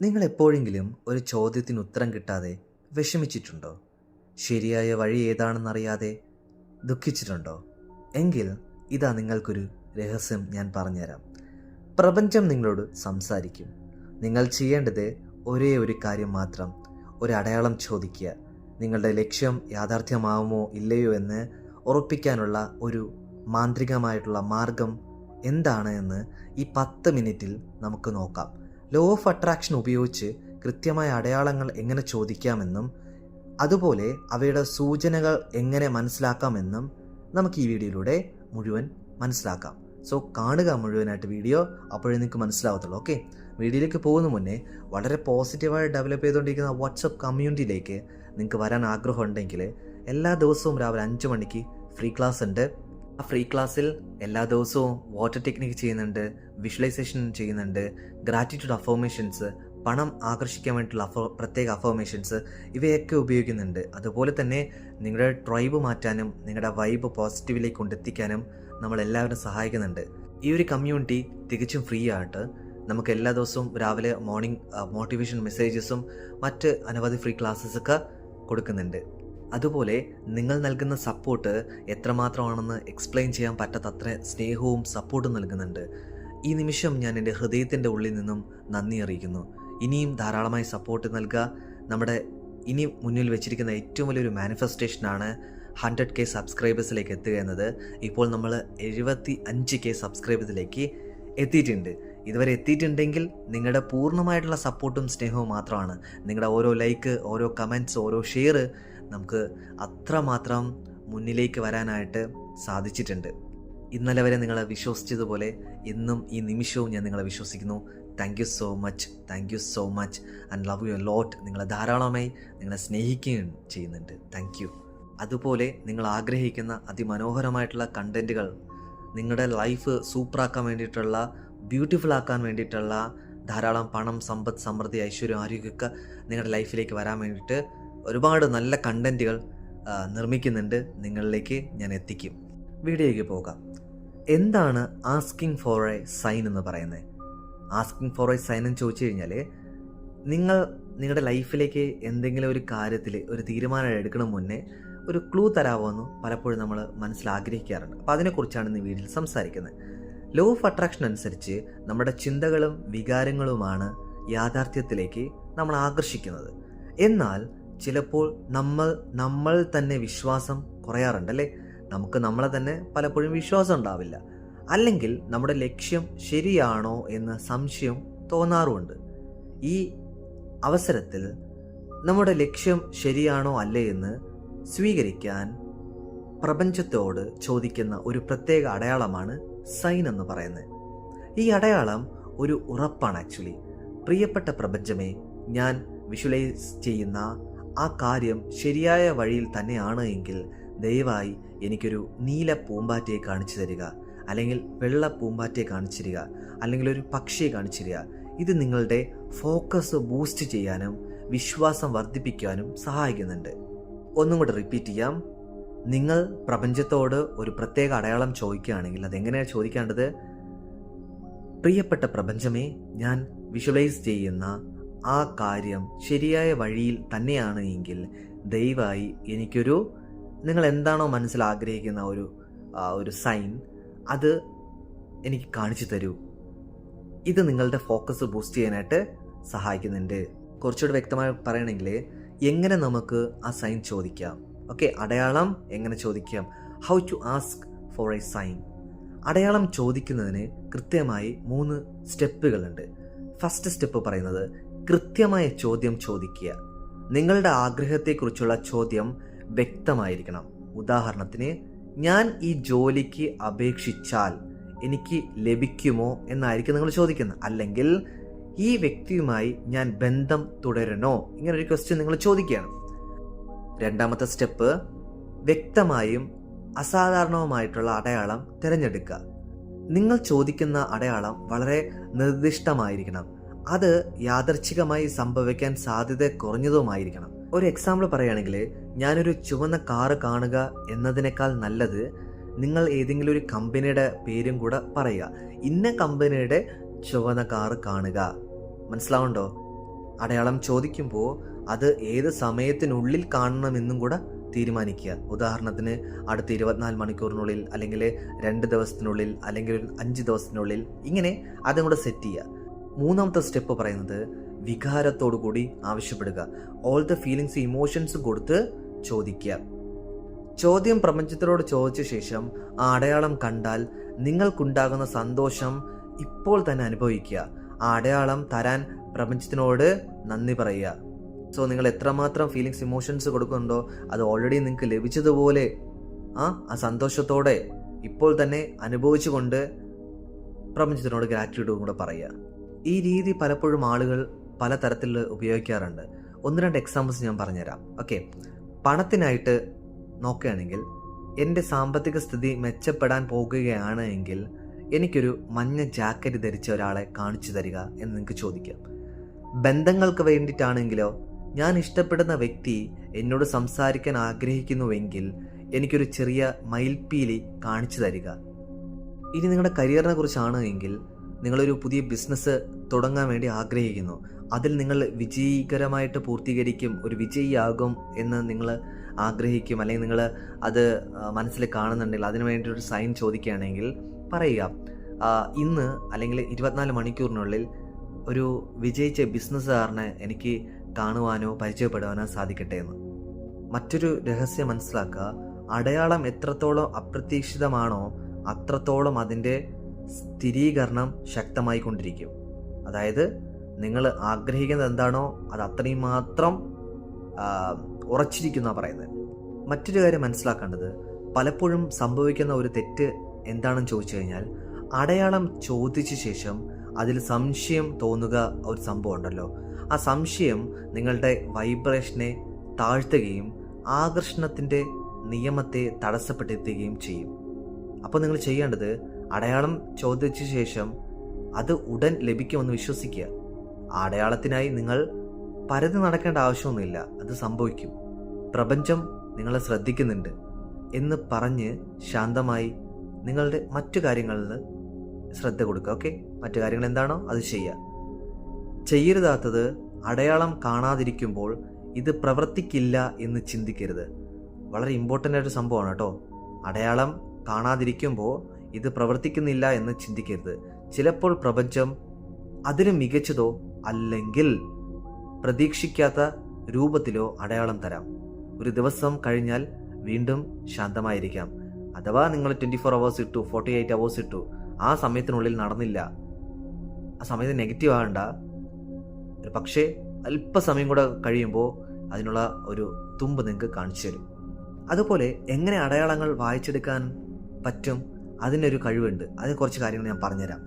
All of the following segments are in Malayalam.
നിങ്ങൾ എപ്പോഴെങ്കിലും ഒരു ചോദ്യത്തിന് ഉത്തരം കിട്ടാതെ വിഷമിച്ചിട്ടുണ്ടോ? ശരിയായ വഴി ഏതാണെന്നറിയാതെ ദുഃഖിച്ചിട്ടുണ്ടോ? എങ്കിൽ ഇതാ നിങ്ങൾക്കൊരു രഹസ്യം ഞാൻ പറഞ്ഞുതരാം. പ്രപഞ്ചം നിങ്ങളോട് സംസാരിക്കും. നിങ്ങൾ ചെയ്യേണ്ടത് ഒരേ ഒരു കാര്യം മാത്രം: ഒരു അടയാളം ചോദിക്കുക. നിങ്ങളുടെ ലക്ഷ്യം യാഥാർത്ഥ്യമാവുമോ ഇല്ലയോ എന്ന് ഉറപ്പിക്കാനുള്ള ഒരു മാന്ത്രികമായിട്ടുള്ള മാർഗം എന്താണ് എന്ന് ഈ 10 മിനിറ്റിൽ നമുക്ക് നോക്കാം. ലോ ഓഫ് അട്രാക്ഷൻ ഉപയോഗിച്ച് കൃത്യമായ അടയാളങ്ങൾ എങ്ങനെ ചോദിക്കാമെന്നും അതുപോലെ അവയുടെ സൂചനകൾ എങ്ങനെ മനസ്സിലാക്കാമെന്നും നമുക്ക് ഈ വീഡിയോയിലൂടെ മുഴുവൻ മനസ്സിലാക്കാം. സോ കാണുക മുഴുവനായിട്ട് വീഡിയോ, അപ്പോഴേ നിങ്ങൾക്ക് മനസ്സിലാവത്തുള്ളൂ. ഓക്കെ, വീഡിയോയിലേക്ക് പോകുന്ന മുന്നേ വളരെ പോസിറ്റീവായി ഡെവലപ്പ് ചെയ്തുകൊണ്ടിരിക്കുന്ന വാട്സപ്പ് കമ്മ്യൂണിറ്റിയിലേക്ക് നിങ്ങൾക്ക് വരാൻ ആഗ്രഹമുണ്ടെങ്കിൽ എല്ലാ ദിവസവും രാവിലെ 5 മണിക്ക് ഫ്രീ ക്ലാസ് ഉണ്ട്. ആ ഫ്രീ ക്ലാസ്സിൽ എല്ലാ ദിവസവും വാട്ടർ ടെക്നിക്ക് ചെയ്യുന്നുണ്ട്, വിഷ്വലൈസേഷൻ ചെയ്യുന്നുണ്ട്, ഗ്രാറ്റിറ്റ്യൂഡ് അഫർമേഷൻസ്, പണം ആകർഷിക്കാൻ വേണ്ടിയിട്ടുള്ള പ്രത്യേക അഫർമേഷൻസ് ഇവയൊക്കെ ഉപയോഗിക്കുന്നുണ്ട്. അതുപോലെ തന്നെ നിങ്ങളുടെ ട്രൈബ് മാറ്റാനും നിങ്ങളുടെ വൈബ് പോസിറ്റീവിലേക്ക് കൊണ്ടെത്തിക്കാനും നമ്മളെല്ലാവരും സഹായിക്കുന്നുണ്ട്. ഈ ഒരു കമ്മ്യൂണിറ്റി തികച്ചും ഫ്രീ ആയിട്ട് നമുക്ക് എല്ലാ ദിവസവും രാവിലെ മോർണിംഗ് മോട്ടിവേഷൻ മെസ്സേജസും മറ്റ് അനവധി ഫ്രീ ക്ലാസ്സസൊക്കെ കൊടുക്കുന്നുണ്ട്. അതുപോലെ നിങ്ങൾ നൽകുന്ന സപ്പോർട്ട് എത്രമാത്രമാണെന്ന് എക്സ്പ്ലെയിൻ ചെയ്യാൻ പറ്റാത്തത്ര സ്നേഹവും സപ്പോർട്ടും നൽകുന്നുണ്ട്. ഈ നിമിഷം ഞാൻ എൻ്റെ ഹൃദയത്തിൻ്റെ ഉള്ളിൽ നിന്നും നന്ദി അറിയിക്കുന്നു. ഇനിയും ധാരാളമായി സപ്പോർട്ട് നൽകുക. നമ്മുടെ ഇനി മുന്നിൽ വെച്ചിരിക്കുന്ന ഏറ്റവും വലിയൊരു മാനിഫെസ്റ്റേഷനാണ് 100K സബ്സ്ക്രൈബേഴ്സിലേക്ക് എത്തുക എന്നത്. ഇപ്പോൾ നമ്മൾ 75K സബ്സ്ക്രൈബേഴ്സിലേക്ക് എത്തിയിട്ടുണ്ട്. ഇതുവരെ എത്തിയിട്ടുണ്ടെങ്കിൽ നിങ്ങളുടെ പൂർണ്ണമായിട്ടുള്ള സപ്പോർട്ടും സ്നേഹവും മാത്രമാണ്. നിങ്ങളുടെ ഓരോ ലൈക്ക്, ഓരോ കമൻറ്റ്സ്, ഓരോ ഷെയർ നമുക്ക് അത്രമാത്രം മുന്നിലേക്ക് വരാനായിട്ട് സാധിച്ചിട്ടുണ്ട്. ഇന്നലെ വരെ നിങ്ങളെ വിശ്വസിച്ചതുപോലെ ഇന്നും ഈ നിമിഷവും ഞാൻ നിങ്ങളെ വിശ്വസിക്കുന്നു. Thank you so much, thank you so much and love you a lot. നിങ്ങളെ ധാരാളമായി നിങ്ങളെ സ്നേഹിക്കുകയും ചെയ്യുന്നുണ്ട്. Thank you. അതുപോലെ നിങ്ങൾ ആഗ്രഹിക്കുന്ന അതിമനോഹരമായിട്ടുള്ള കണ്ടൻറ്റുകൾ, നിങ്ങളുടെ ലൈഫ് സൂപ്പറാക്കാൻ വേണ്ടിയിട്ടുള്ള, ബ്യൂട്ടിഫുൾ ആക്കാൻ വേണ്ടിയിട്ടുള്ള ധാരാളം പണം, സമ്പത്ത്, സമൃദ്ധി, ഐശ്വര്യം, ആരോഗ്യമൊക്കെ നിങ്ങളുടെ ലൈഫിലേക്ക് വരാൻ വേണ്ടിയിട്ട് ഒരുപാട് നല്ല കണ്ടൻറ്റുകൾ നിർമ്മിക്കുന്നുണ്ട്. നിങ്ങളിലേക്ക് ഞാൻ എത്തിക്കും. വീഡിയോയ്ക്ക് പോകാം. എന്താണ് ആസ്കിങ് ഫോർ എ സൈൻ എന്ന് പറയുന്നത്? ആസ്കിങ് ഫോർ എ സൈൻ എന്ന് ചോദിച്ചു കഴിഞ്ഞാൽ, നിങ്ങൾ നിങ്ങളുടെ ലൈഫിലേക്ക് എന്തെങ്കിലും ഒരു കാര്യത്തിൽ ഒരു തീരുമാനം എടുക്കണം മുന്നേ ഒരു ക്ലൂ തരാമോയെന്ന് പലപ്പോഴും നമ്മൾ മനസ്സിൽ ആഗ്രഹിക്കാറുണ്ട്. അപ്പോൾ അതിനെക്കുറിച്ചാണ് ഇന്ന് വീഡിയോയിൽ സംസാരിക്കുന്നത്. ലോ ഓഫ് അട്രാക്ഷൻ അനുസരിച്ച് നമ്മുടെ ചിന്തകളും വികാരങ്ങളുമാണ് യാഥാർത്ഥ്യത്തിലേക്ക് നമ്മൾ ആകർഷിക്കുന്നത്. എന്നാൽ ചിലപ്പോൾ നമ്മൾ തന്നെ വിശ്വാസം കുറയാറുണ്ടല്ലേ? നമുക്ക് നമ്മളെ തന്നെ പലപ്പോഴും വിശ്വാസം ഉണ്ടാവില്ല, അല്ലെങ്കിൽ നമ്മുടെ ലക്ഷ്യം ശരിയാണോ എന്ന് സംശയം തോന്നാറുമുണ്ട്. ഈ അവസരത്തിൽ നമ്മുടെ ലക്ഷ്യം ശരിയാണോ അല്ലേ എന്ന് സ്വീകരിക്കാൻ പ്രപഞ്ചത്തോട് ചോദിക്കുന്ന ഒരു പ്രത്യേക അടയാളമാണ് സൈൻ എന്ന് പറയുന്നത്. ഈ അടയാളം ഒരു ഉറപ്പാണ്. ആക്ച്വലി, പ്രിയപ്പെട്ട പ്രപഞ്ചമേ, ഞാൻ വിഷ്വലൈസ് ചെയ്യുന്ന ആ കാര്യം ശരിയായ വഴിയിൽ തന്നെയാണ് എങ്കിൽ ദയവായി എനിക്കൊരു നീല പൂമ്പാറ്റയെ കാണിച്ചു തരിക, അല്ലെങ്കിൽ വെള്ള പൂമ്പാറ്റയെ കാണിച്ചു തരിക, അല്ലെങ്കിൽ ഒരു പക്ഷിയെ കാണിച്ചു തരിക. ഇത് നിങ്ങളുടെ ഫോക്കസ് ബൂസ്റ്റ് ചെയ്യാനും വിശ്വാസം വർദ്ധിപ്പിക്കാനും സഹായിക്കുന്നുണ്ട്. ഒന്നും കൂടെ റിപ്പീറ്റ് ചെയ്യാം. നിങ്ങൾ പ്രപഞ്ചത്തോട് ഒരു പ്രത്യേക അടയാളം ചോദിക്കുകയാണെങ്കിൽ അതെങ്ങനെയാണ് ചോദിക്കേണ്ടത്? പ്രിയപ്പെട്ട പ്രപഞ്ചമേ, ഞാൻ വിഷ്വലൈസ് ചെയ്യുന്ന ആ കാര്യം ശരിയായ വഴിയിൽ തന്നെയാണ് എങ്കിൽ ദയവായി എനിക്കൊരു, നിങ്ങൾ എന്താണോ മനസ്സിൽ ആഗ്രഹിക്കുന്ന ഒരു സൈൻ, അത് എനിക്ക് കാണിച്ചു തരൂ. ഇത് നിങ്ങളുടെ ഫോക്കസ് ബൂസ്റ്റ് ചെയ്യാനായിട്ട് സഹായിക്കുന്നുണ്ട്. കുറച്ചുകൂടി വ്യക്തമായി പറയണമെങ്കിൽ എങ്ങനെ നമുക്ക് ആ സൈൻ ചോദിക്കാം? ഓക്കെ, അടയാളം എങ്ങനെ ചോദിക്കാം? How to ask for a sign. അടയാളം ചോദിക്കുന്നതിന് കൃത്യമായി 3 സ്റ്റെപ്പുകളുണ്ട്. ഫസ്റ്റ് സ്റ്റെപ്പ് പറയുന്നത് കൃത്യമായ ചോദ്യം ചോദിക്കുക. നിങ്ങളുടെ ആഗ്രഹത്തെക്കുറിച്ചുള്ള ചോദ്യം വ്യക്തമായിരിക്കണം. ഉദാഹരണത്തിന്, ഞാൻ ഈ ജോലിക്ക് അപേക്ഷിച്ചാൽ എനിക്ക് ലഭിക്കുമോ എന്നായിരിക്കും നിങ്ങൾ ചോദിക്കുന്നത്. അല്ലെങ്കിൽ ഈ വ്യക്തിയുമായി ഞാൻ ബന്ധം തുടരണോ? ഇങ്ങനൊരു ക്വസ്റ്റ്യൻ നിങ്ങൾ ചോദിക്കുകയാണ്. രണ്ടാമത്തെ സ്റ്റെപ്പ്, വ്യക്തമായും അസാധാരണവുമായിട്ടുള്ള അടയാളം തിരഞ്ഞെടുക്കുക. നിങ്ങൾ ചോദിക്കുന്ന അടയാളം വളരെ നിർദ്ദിഷ്ടമായിരിക്കണം. അത് യാദർച്ഛികമായി സംഭവിക്കാൻ സാധ്യത കുറഞ്ഞതുമായിരിക്കണം. ഒരു എക്സാമ്പിൾ പറയുകയാണെങ്കിൽ, ഞാനൊരു ചുവന്ന കാറ് കാണുക എന്നതിനേക്കാൾ നല്ലത് നിങ്ങൾ ഏതെങ്കിലും ഒരു കമ്പനിയുടെ പേരും കൂടെ പറയുക. ഇന്ന കമ്പനിയുടെ ചുവന്ന കാറ് കാണുക. മനസ്സിലാവുണ്ടോ? അടയാളം ചോദിക്കുമ്പോൾ അത് ഏത് സമയത്തിനുള്ളിൽ കാണണമെന്നും കൂടെ തീരുമാനിക്കുക. ഉദാഹരണത്തിന് അടുത്ത 24 മണിക്കൂറിനുള്ളിൽ, അല്ലെങ്കിൽ 2 ദിവസത്തിനുള്ളിൽ, അല്ലെങ്കിൽ ഒരു 5 ദിവസത്തിനുള്ളിൽ, ഇങ്ങനെ അതും കൂടെ സെറ്റ് ചെയ്യുക. മൂന്നാമത്തെ സ്റ്റെപ്പ് പറയുന്നത് വികാരത്തോടു കൂടി ആവശ്യപ്പെടുക. ഓൾ ദ ഫീലിങ്സ് ഇമോഷൻസും കൊടുത്ത് ചോദിക്കുക. ചോദ്യം പ്രപഞ്ചത്തിനോട് ചോദിച്ച ശേഷം ആ അടയാളം കണ്ടാൽ നിങ്ങൾക്കുണ്ടാകുന്ന സന്തോഷം ഇപ്പോൾ തന്നെ അനുഭവിക്കുക. ആ അടയാളം തരാൻ പ്രപഞ്ചത്തിനോട് നന്ദി പറയുക. സോ നിങ്ങൾ എത്രമാത്രം ഫീലിങ്സ് ഇമോഷൻസ് കൊടുക്കുന്നുണ്ടോ അത് ഓൾറെഡി നിങ്ങൾക്ക് ലഭിച്ചതുപോലെ ആ സന്തോഷത്തോടെ ഇപ്പോൾ തന്നെ അനുഭവിച്ചുകൊണ്ട് പ്രപഞ്ചത്തിനോട് ഗ്രാറ്റിറ്റ്യൂഡും കൂടെ പറയുക. ഈ രീതി പലപ്പോഴും ആളുകൾ പലതരത്തിൽ ഉപയോഗിക്കാറുണ്ട്. 1-2 എക്സാമ്പിൾസ് ഞാൻ പറഞ്ഞുതരാം. ഓക്കെ, പണത്തിനായിട്ട് നോക്കുകയാണെങ്കിൽ എൻ്റെ സാമ്പത്തിക സ്ഥിതി മെച്ചപ്പെടാൻ പോകുകയാണ് എങ്കിൽ എനിക്കൊരു മഞ്ഞ ജാക്കറ്റ് ധരിച്ച ഒരാളെ കാണിച്ചു തരിക എന്ന് നിങ്ങൾക്ക് ചോദിക്കാം. ബന്ധങ്ങൾക്ക് വേണ്ടിയിട്ടാണെങ്കിലോ ഞാൻ ഇഷ്ടപ്പെടുന്ന വ്യക്തി എന്നോട് സംസാരിക്കാൻ ആഗ്രഹിക്കുന്നുവെങ്കിൽ എനിക്കൊരു ചെറിയ മയിൽപ്പീലി കാണിച്ചു തരിക. ഇനി നിങ്ങളുടെ കരിയറിനെ കുറിച്ചാണ് എങ്കിൽ നിങ്ങളൊരു പുതിയ ബിസിനസ് തുടങ്ങാൻ വേണ്ടി ആഗ്രഹിക്കുന്നു, അതിൽ നിങ്ങൾ വിജയകരമായിട്ട് പൂർത്തീകരിക്കും, ഒരു വിജയിയാകും എന്ന് നിങ്ങൾ ആഗ്രഹിക്കും, അല്ലെങ്കിൽ നിങ്ങൾ അത് മനസ്സിൽ കാണുന്നുണ്ടെങ്കിൽ അതിനു വേണ്ടി ഒരു സൈൻ ചോദിക്കുകയാണെങ്കിൽ പറയുക, ഇന്ന് അല്ലെങ്കിൽ 24 മണിക്കൂറിനുള്ളിൽ ഒരു വിജയിച്ച ബിസിനസ്സുകാരനെ എനിക്ക് കാണുവാനോ പരിചയപ്പെടുവാനോ സാധിക്കട്ടെ എന്ന്. മറ്റൊരു രഹസ്യം മനസ്സിലാക്കുക, അടയാളം എത്രത്തോളം അപ്രതീക്ഷിതമാണോ അത്രത്തോളം അതിൻ്റെ സ്ഥിരീകരണം ശക്തമായി കൊണ്ടിരിക്കും. അതായത് നിങ്ങൾ ആഗ്രഹിക്കുന്നത് എന്താണോ അത് അത്രയും മാത്രം ഉറച്ചിരിക്കുന്ന പറയുന്നത്. മറ്റൊരു കാര്യം മനസ്സിലാക്കേണ്ടത്, പലപ്പോഴും സംഭവിക്കുന്ന ഒരു തെറ്റ് എന്താണെന്ന് ചോദിച്ചു കഴിഞ്ഞാൽ, അടയാളം ചോദിച്ച ശേഷം അതിൽ സംശയം തോന്നുക ഒരു സംഭവം ഉണ്ടല്ലോ. ആ സംശയം നിങ്ങളുടെ വൈബ്രേഷനെ താഴ്ത്തുകയും ആകർഷണത്തിൻ്റെ നിയമത്തെ തടസ്സപ്പെടുത്തുകയും ചെയ്യും. അപ്പോൾ നിങ്ങൾ ചെയ്യേണ്ടത്, അടയാളം ചോദിച്ച ശേഷം അത് ഉടൻ ലഭിക്കുമെന്ന് വിശ്വസിക്കുക. ആ അടയാളത്തിനായി നിങ്ങൾ പരതി നടക്കേണ്ട ആവശ്യമൊന്നുമില്ല, അത് സംഭവിക്കും. പ്രപഞ്ചം നിങ്ങളെ ശ്രദ്ധിക്കുന്നുണ്ട് എന്ന് പറഞ്ഞ് ശാന്തമായി നിങ്ങളുടെ മറ്റു കാര്യങ്ങളിൽ ശ്രദ്ധ കൊടുക്കുക. ഓക്കെ, മറ്റു കാര്യങ്ങൾ എന്താണോ അത് ചെയ്യുക. ചെയ്യരുതാത്തത്, അടയാളം കാണാതിരിക്കുമ്പോൾ ഇത് പ്രവർത്തിക്കില്ല എന്ന് ചിന്തിക്കരുത്. വളരെ ഇമ്പോർട്ടൻ്റ് ആയിട്ട് സംഭവമാണ് കേട്ടോ. അടയാളം കാണാതിരിക്കുമ്പോൾ ഇത് പ്രവർത്തിക്കുന്നില്ല എന്ന് ചിന്തിക്കരുത്. ചിലപ്പോൾ പ്രപഞ്ചം അതിന് മികച്ചതോ അല്ലെങ്കിൽ പ്രതീക്ഷിക്കാത്ത രൂപത്തിലോ അടയാളം തരാം. ഒരു ദിവസം കഴിഞ്ഞാൽ വീണ്ടും ശാന്തമായിരിക്കാം. അഥവാ നിങ്ങൾ 24 അവേഴ്സ് ഇട്ടു, 48 അവേഴ്സ് ഇട്ടു, ആ സമയത്തിനുള്ളിൽ നടന്നില്ല, ആ സമയത്ത് നെഗറ്റീവ് ആകണ്ട. ഒരു പക്ഷേ അല്പസമയം കൂടെ കഴിയുമ്പോൾ അതിനുള്ള ഒരു തുമ്പ് നിങ്ങൾക്ക് കാണിച്ചു തരും. അതുപോലെ എങ്ങനെ അടയാളങ്ങൾ വായിച്ചെടുക്കാൻ പറ്റും, അതിനൊരു കഴിവുണ്ട്. അതിന് കുറച്ച് കാര്യങ്ങൾ ഞാൻ പറഞ്ഞുതരാം.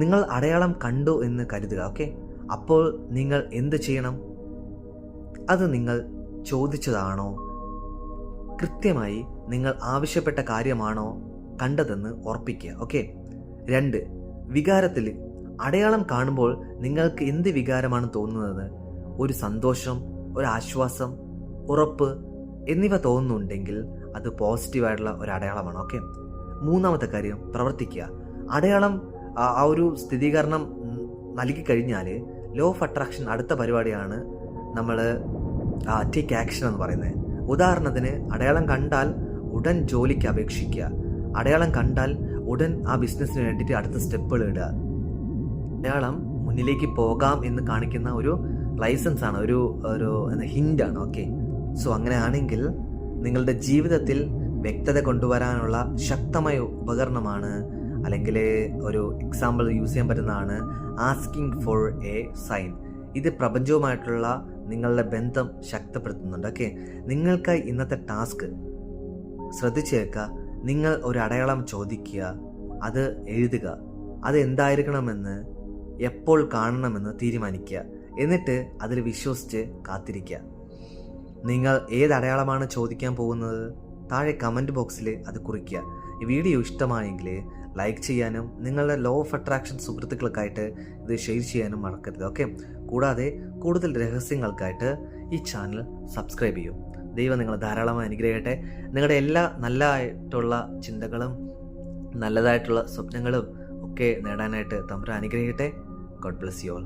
നിങ്ങൾ അടയാളം കണ്ടു എന്ന് കരുതുക. ഓക്കെ, അപ്പോൾ നിങ്ങൾ എന്ത് ചെയ്യണം? അത് നിങ്ങൾ ചോദിച്ചതാണോ, കൃത്യമായി നിങ്ങൾ ആവശ്യപ്പെട്ട കാര്യമാണോ കണ്ടതെന്ന് ഉറപ്പിക്കുക. ഓക്കെ. 2, വികാരത്തിൽ അടയാളം കാണുമ്പോൾ നിങ്ങൾക്ക് എന്ത് വികാരമാണ് തോന്നുന്നത്? ഒരു സന്തോഷം, ഒരു ആശ്വാസം, ഉറപ്പ് എന്നിവ തോന്നുന്നുണ്ടെങ്കിൽ അത് പോസിറ്റീവായിട്ടുള്ള ഒരു അടയാളമാണ്. ഓക്കെ. 3ാമത്തെ കാര്യം, പ്രവർത്തിക്കുക. അടയാളം ആ ഒരു സ്ഥിരീകരണം നൽകി കഴിഞ്ഞാൽ ലോ ഓഫ് അട്രാക്ഷൻ അടുത്ത പരിപാടിയാണ് നമ്മൾ ടേക്ക് ആക്ഷൻ എന്ന് പറയുന്നത്. ഉദാഹരണത്തിന്, അടയാളം കണ്ടാൽ ഉടൻ ജോലിക്ക് അപേക്ഷിക്കുക. അടയാളം കണ്ടാൽ ഉടൻ ആ ബിസിനസ്സിന് വേണ്ടിയിട്ട് അടുത്ത സ്റ്റെപ്പുകൾ ഇടുക. അടയാളം മുന്നിലേക്ക് പോകാം എന്ന് കാണിക്കുന്ന ഒരു ലൈസൻസ് ആണ്, ഒരു ഹിൻ്റാണ്. ഓക്കെ. സോ അങ്ങനെയാണെങ്കിൽ നിങ്ങളുടെ ജീവിതത്തിൽ വ്യക്തത കൊണ്ടുവരാനുള്ള ശക്തമായ ഉപകരണമാണ്, അല്ലെങ്കിൽ ഒരു എക്സാമ്പിൾ യൂസ് ചെയ്യാൻ പറ്റുന്നതാണ് ആസ്കിങ് ഫോർ എ സൈൻ. ഇത് പ്രപഞ്ചവുമായിട്ടുള്ള നിങ്ങളുടെ ബന്ധം ശക്തിപ്പെടുത്തുന്നുണ്ട്. ഓക്കെ. നിങ്ങൾക്കായി ഇന്നത്തെ ടാസ്ക് ശ്രദ്ധിച്ചേക്കുക. നിങ്ങൾ ഒരു അടയാളം ചോദിക്കുക, അത് എഴുതുക, അത് എന്തായിരിക്കണമെന്ന്, എപ്പോൾ കാണണമെന്ന് തീരുമാനിക്കുക. എന്നിട്ട് അതിൽ വിശ്വസിച്ച് കാത്തിരിക്കുക. നിങ്ങൾ ഏത് അടയാളമാണ് ചോദിക്കാൻ പോകുന്നത് താഴെ കമൻറ്റ് ബോക്സിൽ അത് കുറിക്കുക. ഈ വീഡിയോ ഇഷ്ടമായെങ്കിൽ ലൈക്ക് ചെയ്യാനും നിങ്ങളുടെ ലോ ഓഫ് അട്രാക്ഷൻ സുഹൃത്തുക്കൾക്കായിട്ട് ഇത് ഷെയർ ചെയ്യാനും മറക്കരുത്. ഓക്കെ. കൂടാതെ കൂടുതൽ രഹസ്യങ്ങൾക്കായിട്ട് ഈ ചാനൽ സബ്സ്ക്രൈബ് ചെയ്യൂ. ദൈവം നിങ്ങളെ ധാരാളമായി അനുഗ്രഹിക്കട്ടെ. നിങ്ങളുടെ എല്ലാ നല്ലതായിട്ടുള്ള ചിന്തകളും നല്ലതായിട്ടുള്ള സ്വപ്നങ്ങളും ഒക്കെ നേടാനായിട്ട് തമ്പുരാൻ അനുഗ്രഹിക്കട്ടെ. God bless you all.